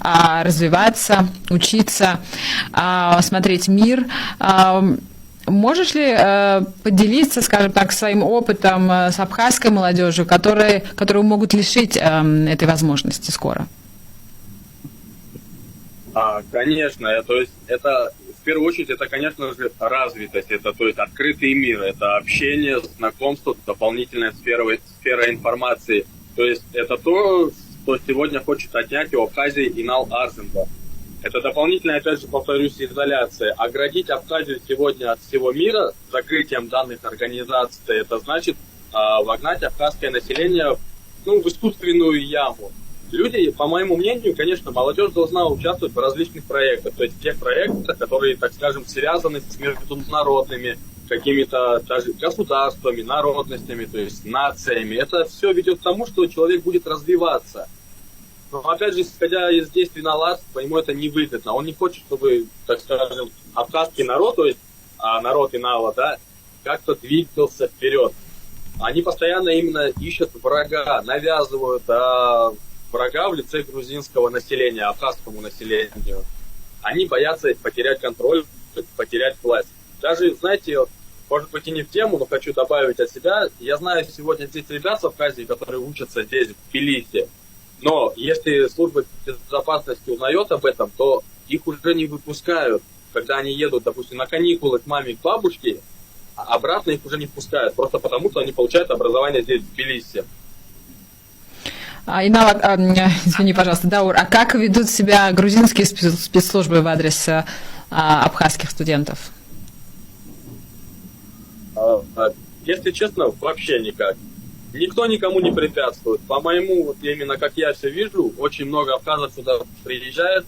развиваться, учиться, смотреть мир. Можешь ли поделиться, скажем так, своим опытом с абхазской молодежью, которую могут лишить этой возможности скоро? Конечно, то есть это в первую очередь это, конечно же, развитость, это то есть открытый мир, это общение, знакомство, дополнительная сфера информации. То есть это то, что сегодня хочет отнять у Абхазии Инал Арзенбах. Это дополнительная, опять же, повторюсь, изоляция. Оградить Абхазию сегодня от всего мира закрытием данных организаций, это значит вогнать абхазское население в искусственную яму. Люди, по моему мнению, конечно, молодежь должна участвовать в различных проектах, то есть в тех проектах, которые, так скажем, связаны с международными какими-то даже государствами, народностями, то есть нациями. Это все ведет к тому, что человек будет развиваться. Но опять же, исходя из действий Наларства, ему это невыгодно. Он не хочет, чтобы, так скажем, абхазский народ, то есть народ Инала, да, как-то двигался вперед. Они постоянно именно ищут врага, навязывают врага в лице грузинского населения, абхазскому населению. Они боятся потерять контроль, потерять власть. Даже, знаете, может быть и не в тему, но хочу добавить от себя. Я знаю сегодня здесь ребят с Абхазии, которые учатся здесь, в Тбилиси. Но если служба безопасности узнает об этом, то их уже не выпускают. Когда они едут, допустим, на каникулы к маме, к бабушке, обратно их уже не впускают. Просто потому, что они получают образование здесь, в Тбилиси. Инал, извини, пожалуйста, Даур, а как ведут себя грузинские спецслужбы в адрес абхазских студентов? Если честно, вообще никак. Никто никому не препятствует. По-моему, вот именно как я все вижу, очень много абхазов сюда приезжает,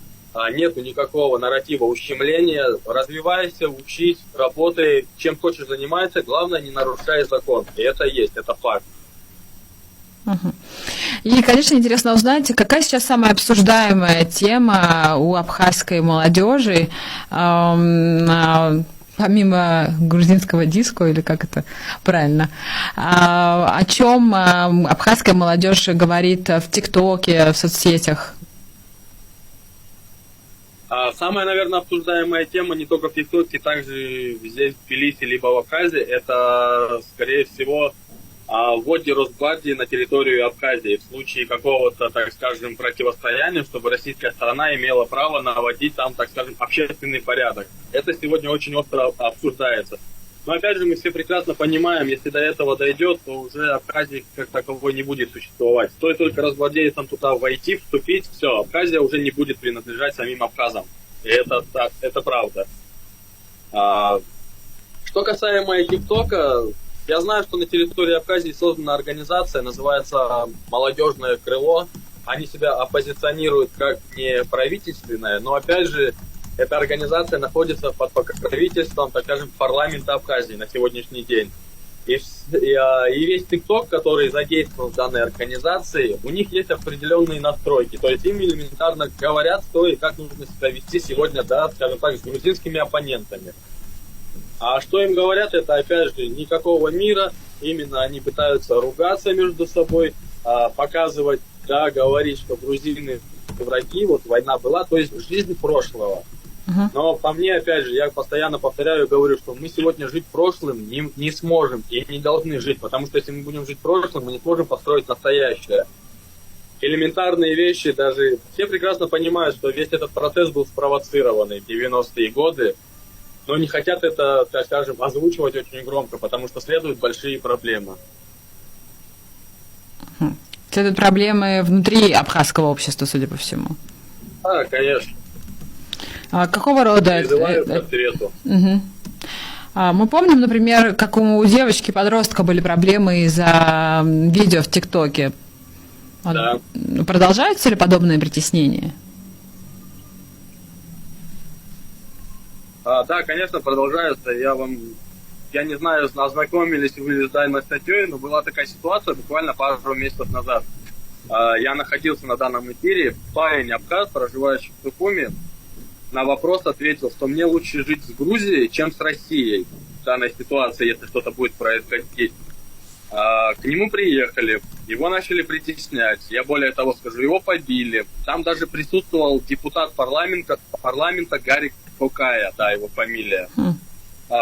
нету никакого нарратива ущемления. Развивайся, учись, работай, чем хочешь занимайся, главное не нарушай закон. И это есть, это факт. И, конечно, интересно узнать, какая сейчас самая обсуждаемая тема у абхазской молодежи, помимо грузинского диско, или как это правильно, о чем абхазская молодежь говорит в ТикТоке, в соцсетях? Самая, наверное, обсуждаемая тема не только в ТикТоке, также здесь, в Тбилиси, либо в Абхазии, это, скорее всего, вводе Росгвардии на территорию Абхазии в случае какого-то, так скажем, противостояния, чтобы российская сторона имела право наводить там, так скажем, общественный порядок. Это сегодня очень остро обсуждается. Но опять же, мы все прекрасно понимаем, если до этого дойдет, то уже Абхазии как таковой не будет существовать. Стоит только росгвардейцам туда войти, вступить, все, Абхазия уже не будет принадлежать самим абхазам. И это так, это правда. Что касаемо ТикТока, я знаю, что на территории Абхазии создана организация, называется «Молодежное крыло». Они себя оппозиционируют как не правительственная, но опять же, эта организация находится под покровительством, так скажем, парламента Абхазии на сегодняшний день. И весь ТикТок, который задействован в данной организации, у них есть определенные настройки. То есть им элементарно говорят, что и как нужно себя вести сегодня, да, скажем так, с грузинскими оппонентами. А что им говорят, это опять же никакого мира, именно они пытаются ругаться между собой, показывать, да, говорить, что грузины враги, вот война была, то есть жизнь прошлого. Но по мне, опять же, я постоянно повторяю и говорю, что мы сегодня жить прошлым не сможем и не должны жить, потому что если мы будем жить прошлым, мы не сможем построить настоящее. Элементарные вещи, даже все прекрасно понимают, что весь этот процесс был спровоцированный в 90-е годы, но не хотят это, так скажем, озвучивать очень громко, потому что следуют большие проблемы. Следуют проблемы внутри абхазского общества, судя по всему. Конечно. Какого рода? Призываю к ответу. Мы помним, например, как у девочки-подростка были проблемы из-за видео в ТикТоке. Да. Продолжаются ли подобные притеснения? Да, конечно, продолжаются. Я не знаю, ознакомились вы с данной статьей, но была такая ситуация буквально пару месяцев назад. Я находился на данном эфире. Парень абхаз, проживающий в Сухуми, на вопрос ответил, что мне лучше жить с Грузией, чем с Россией в данной ситуации, если что-то будет происходить. К нему приехали, его начали притеснять. Я более того скажу, его побили. Там даже присутствовал депутат парламента Гарик Фокая, да, его фамилия.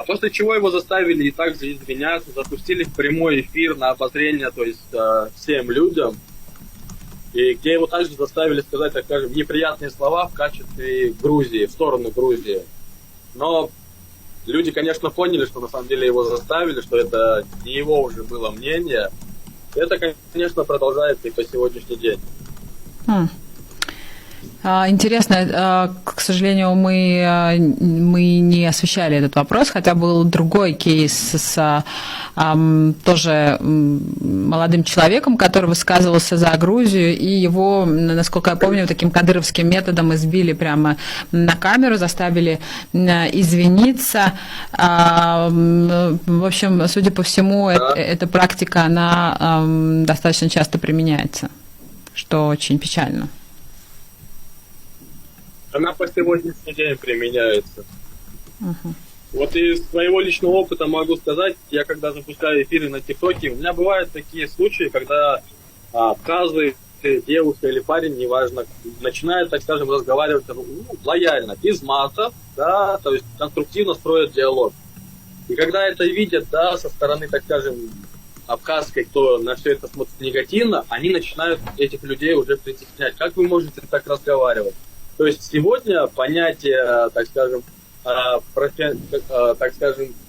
После чего его заставили и также извиняться, запустили в прямой эфир на обозрение, то есть всем людям. И где его также заставили сказать, так скажем, неприятные слова в качестве Грузии, в сторону Грузии. Но люди, конечно, поняли, что на самом деле его заставили, что это не его уже было мнение. Это, конечно, продолжается и по сегодняшний день. Интересно, к сожалению, мы не освещали этот вопрос, хотя был другой кейс с тоже молодым человеком, который высказывался за Грузию, и его, насколько я помню, таким кадыровским методом избили прямо на камеру, заставили извиниться. В общем, судя по всему, эта практика, она достаточно часто применяется, что очень печально. Она по сегодняшний день применяется. Вот из своего личного опыта могу сказать, я когда запускаю эфиры на ТикТоке, у меня бывают такие случаи, когда каждый девушка или парень, неважно, начинает, так скажем, разговаривать лояльно, без матов, да, то есть конструктивно строят диалог. И когда это видят, да, со стороны, так скажем, абхазской, кто на все это смотрит негативно, они начинают этих людей уже притеснять. Как вы можете так разговаривать? То есть сегодня понятие, так скажем,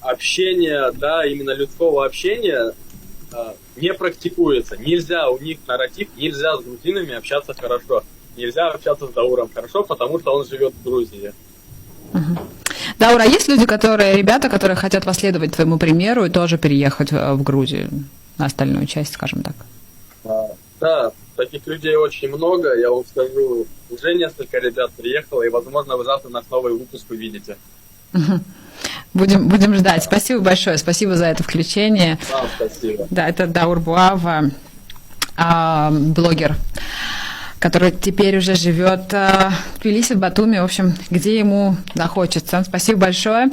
общения, да, именно людского общения не практикуется. Нельзя, у них нарратив, нельзя с грузинами общаться хорошо. Нельзя общаться с Дауром хорошо, потому что он живет в Грузии. Даур, а есть люди, ребята, которые хотят последовать твоему примеру и тоже переехать в Грузию, на остальную часть, скажем так? Да, таких людей очень много, я вам скажу, уже несколько ребят приехало, и, возможно, вы завтра наш новый выпуск увидите. Будем ждать. Спасибо большое, спасибо за это включение. Да, спасибо. Да, это Даур Буава, блогер, который теперь уже живет в Тбилиси, в Батуми, в общем, где ему захочется. Спасибо большое.